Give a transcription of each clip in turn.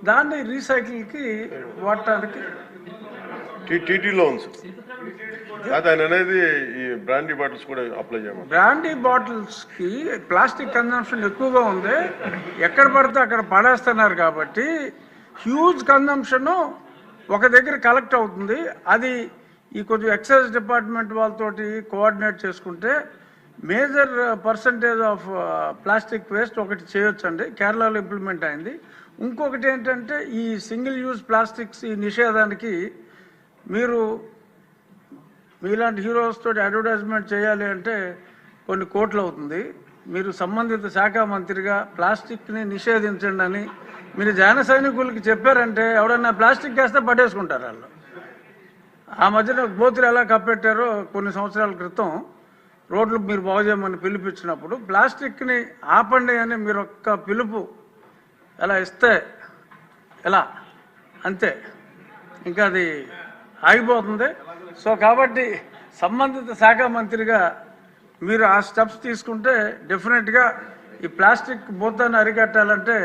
దాన్ని రీసైకిల్కి వాడటానికి టీటీలో ఉంది సార్. ఆయన అనేది ఈ బ్రాండీ బాటిల్స్ కూడా అప్లై చేయమని. బ్రాండీ బాటిల్స్కి ప్లాస్టిక్ కన్జంప్షన్ ఎక్కువగా ఉంది, ఎక్కడ పడితే అక్కడ పడేస్తున్నారు కాబట్టి హ్యూజ్ కన్జంప్షను ఒక దగ్గర కలెక్ట్ అవుతుంది. అది ఈ కొంచెం ఎక్సైజ్ డిపార్ట్మెంట్ వాళ్ళతోటి కోఆర్డినేట్ చేసుకుంటే major percentage of plastic waste ఒకటి చేయొచ్చండి. కేరళలో ఇంప్లిమెంట్ అయింది. ఇంకొకటి ఏంటంటే ఈ సింగిల్ యూజ్ ప్లాస్టిక్స్ ఈ నిషేధానికి మీరు మీలాంటి హీరోస్ తోటి అడ్వర్టైజ్మెంట్ చేయాలి అంటే కొన్ని కోట్లు అవుతుంది. మీరు సంబంధిత శాఖ మంత్రిగా ప్లాస్టిక్ని నిషేధించండి అని మీరు జన సైనికులకి చెప్పారంటే ఎవడన్నా ప్లాస్టిక్ వేస్తే పట్టేసుకుంటారు వాళ్ళు. ఆ మధ్యన బోతులు ఎలా కప్పెట్టారో కొన్ని సంవత్సరాల క్రితం రోడ్లు మీరు బాగు చేయమని పిలిపించినప్పుడు ప్లాస్టిక్ని ఆపండి అని మీరు ఒక్క పిలుపు ఎలా ఇస్తే ఎలా అంతే, ఇంకా అది ఆగిపోతుంది. సో కాబట్టి సంబంధిత శాఖ మంత్రిగా మీరు ఆ స్టెప్స్ తీసుకుంటే డెఫినెట్గా ఈ ప్లాస్టిక్ భూతాన్ని అరికట్టాలంటే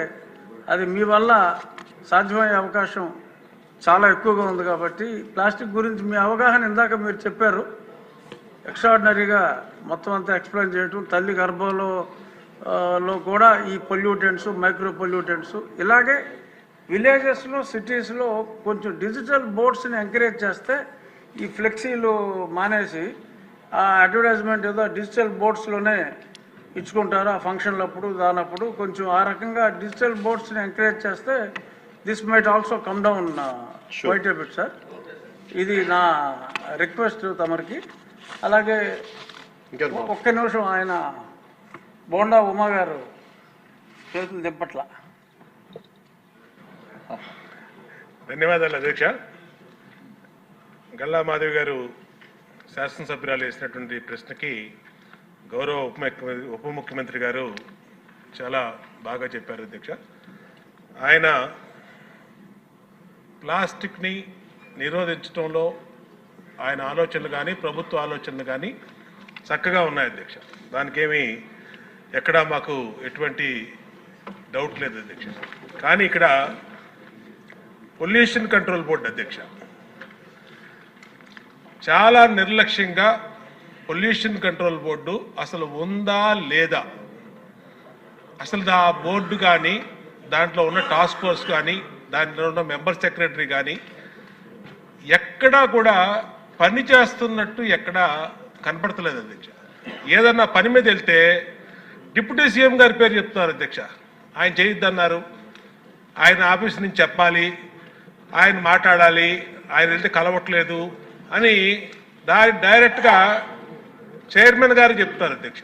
అది మీ వల్ల సాధ్యమయ్యే అవకాశం చాలా ఎక్కువగా ఉంది. కాబట్టి ప్లాస్టిక్ గురించి మీ అవగాహన ఇందాక మీరు చెప్పారు, ఎక్స్ట్రాడినరీగా మొత్తం అంతా ఎక్స్ప్లెయిన్ చేయటం, తల్లి గర్భంలో కూడా ఈ పొల్యూటెంట్స్ మైక్రో పొల్యూటెంట్స్, ఇలాగే విలేజెస్లో సిటీస్లో కొంచెం డిజిటల్ బోర్డ్స్ని ఎంకరేజ్ చేస్తే ఈ ఫ్లెక్సీలు మానేసి ఆ అడ్వర్టైజ్మెంట్ ఏదో డిజిటల్ బోర్డ్స్లోనే ఇచ్చుకుంటారు ఆ ఫంక్షన్లప్పుడు దానప్పుడు. కొంచెం ఆ రకంగా డిజిటల్ బోర్డ్స్ని ఎంకరేజ్ చేస్తే this might also come down quite a bit sir. ఇది నా రిక్వెస్ట్ తమరికి. అలాగే ఒక్క నిమిషం, ఆయన బోండా ఉమా గారు చేతులు దింపట్ల. ధన్యవాదాలు అధ్యక్ష. గల్లా మాధవి గారు శాసనసభ్యురాలు వేసినటువంటి ప్రశ్నకి గౌరవ ఉప ముఖ్యమంత్రి గారు చాలా బాగా చెప్పారు అధ్యక్ష. ఆయన ప్లాస్టిక్ని నిరోధించడంలో ఆయన ఆలోచనలు కానీ ప్రభుత్వ ఆలోచనలు కానీ చక్కగా ఉన్నాయి అధ్యక్ష. దానికేమీ ఎక్కడా మాకు ఎటువంటి డౌట్ లేదు అధ్యక్ష. కానీ ఇక్కడ పొల్యూషన్ కంట్రోల్ బోర్డు అధ్యక్ష చాలా నిర్లక్ష్యంగా పొల్యూషన్ కంట్రోల్ బోర్డు అసలు ఉందా లేదా, అసలు ఆ బోర్డు కానీ దాంట్లో ఉన్న టాస్క్ ఫోర్స్ కానీ దాంట్లో ఉన్న మెంబర్ సెక్రటరీ కానీ ఎక్కడా కూడా పని చేస్తున్నట్టు ఎక్కడా కనపడతలేదు అధ్యక్ష. ఏదన్నా పని మీద వెళ్తే డిప్యూటీ సీఎం గారి పేరు చెప్తున్నారు అధ్యక్ష. ఆయన చేయొద్దన్నారు, ఆయన ఆఫీస్ నుంచి చెప్పాలి, ఆయన మాట్లాడాలి, ఆయన వెళ్తే కలవట్లేదు అని డైరెక్ట్గా చైర్మన్ గారు చెప్తారు అధ్యక్ష.